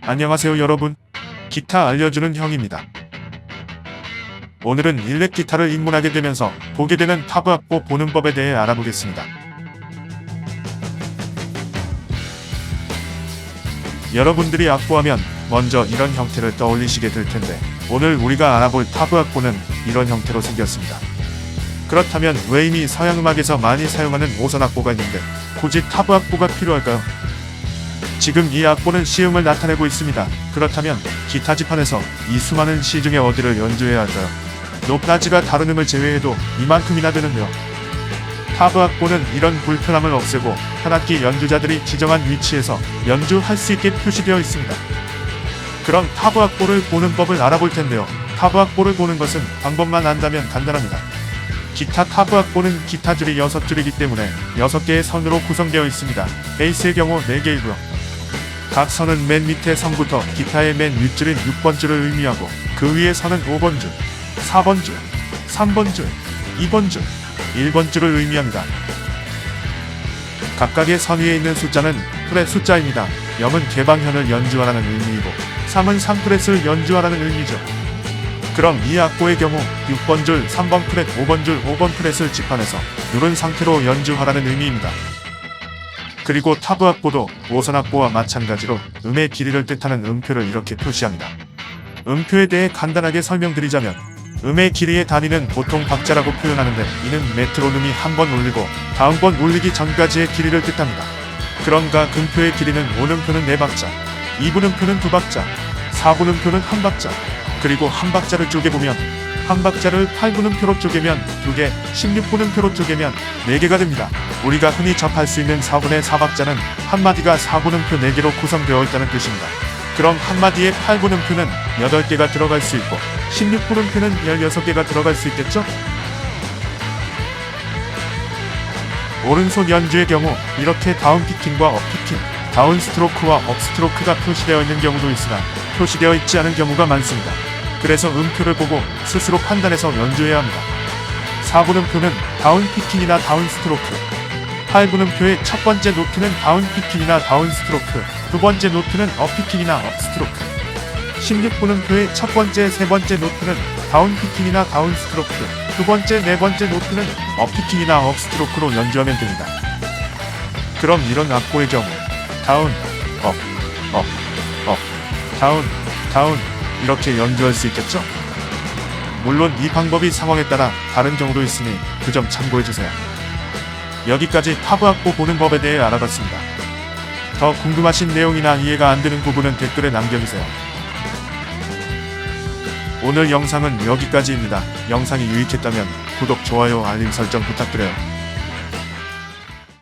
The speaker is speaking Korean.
안녕하세요 여러분. 기타 알려주는 형입니다. 오늘은 일렉 기타를 입문하게 되면서 보게 되는 타브 악보 보는 법에 대해 알아보겠습니다. 여러분들이 악보하면 먼저 이런 형태를 떠올리시게 될 텐데, 오늘 우리가 알아볼 타브 악보는 이런 형태로 생겼습니다. 그렇다면 왜 이미 서양 음악에서 많이 사용하는 5선 악보가 있는데 굳이 타브 악보가 필요할까요? 지금 이 악보는 C음을 나타내고 있습니다. 그렇다면 기타 지판에서 이 수많은 C 중에 어디를 연주해야 할까요? 높낮이가 다른 음을 제외해도 이만큼이나 되는데요. 타브 악보는 이런 불편함을 없애고 현악기 연주자들이 지정한 위치에서 연주할 수 있게 표시되어 있습니다. 그럼 타브 악보를 보는 법을 알아볼 텐데요. 타브 악보를 보는 것은 방법만 안다면 간단합니다. 기타 타브 악보는 기타 줄이 6줄이기 때문에 6개의 선으로 구성되어 있습니다. 베이스의 경우 4개이고요. 각 선은 맨 밑에 선부터 기타의 맨 윗줄인 6번 줄을 의미하고, 그 위의 선은 5번 줄, 4번 줄, 3번 줄, 2번 줄, 1번 줄을 의미합니다. 각각의 선 위에 있는 숫자는 프렛 숫자입니다. 0은 개방현을 연주하라는 의미이고 3은 3프렛을 연주하라는 의미죠. 그럼 이 악보의 경우 6번 줄, 3번 프렛, 5번 줄, 5번 프렛을 지판해서 누른 상태로 연주하라는 의미입니다. 그리고 타브 악보도 5선 악보와 마찬가지로 음의 길이를 뜻하는 음표를 이렇게 표시합니다. 음표에 대해 간단하게 설명드리자면, 음의 길이의 단위는 보통 박자라고 표현하는데, 이는 메트로놈이 한 번 울리고 다음 번 울리기 전까지의 길이를 뜻합니다. 그런 각 음표의 길이는 5분음표는 4박자, 2분음표는 2박자, 4분음표는 1박자, 그리고 한 박자를 쪼개보면 한 박자를 8분음표로 쪼개면 2개, 16분음표로 쪼개면 4개가 됩니다. 우리가 흔히 접할 수 있는 4분의 4박자는 한마디가 4분음표 4개로 구성되어 있다는 뜻입니다. 그럼 한마디에 8분음표는 8개가 들어갈 수 있고 16분음표는 16개가 들어갈 수 있겠죠? 오른손 연주의 경우 이렇게 다운 피킹과 업 피킹, 다운 스트로크와 업 스트로크가 표시되어 있는 경우도 있으나 표시되어 있지 않은 경우가 많습니다. 그래서 음표를 보고 스스로 판단해서 연주해야 합니다. 4분음표는 다운 피킹이나 다운 스트로크, 8분음표의 첫 번째 노트는 다운 피킹이나 다운 스트로크, 두 번째 노트는 업 피킹이나 업 스트로크, 16분음표의 첫 번째, 세 번째 노트는 다운 피킹이나 다운 스트로크, 두 번째, 네 번째 노트는 업 피킹이나 업 스트로크로 연주하면 됩니다. 그럼 이런 악보의 경우 다운, 업, 업, 업, 다운, 다운 이렇게 연주할 수 있겠죠? 물론 이 방법이 상황에 따라 다른 경우도 있으니 그 점 참고해주세요. 여기까지 타브 악보 보는 법에 대해 알아봤습니다. 더 궁금하신 내용이나 이해가 안 되는 부분은 댓글에 남겨주세요. 오늘 영상은 여기까지입니다. 영상이 유익했다면 구독, 좋아요, 알림 설정 부탁드려요.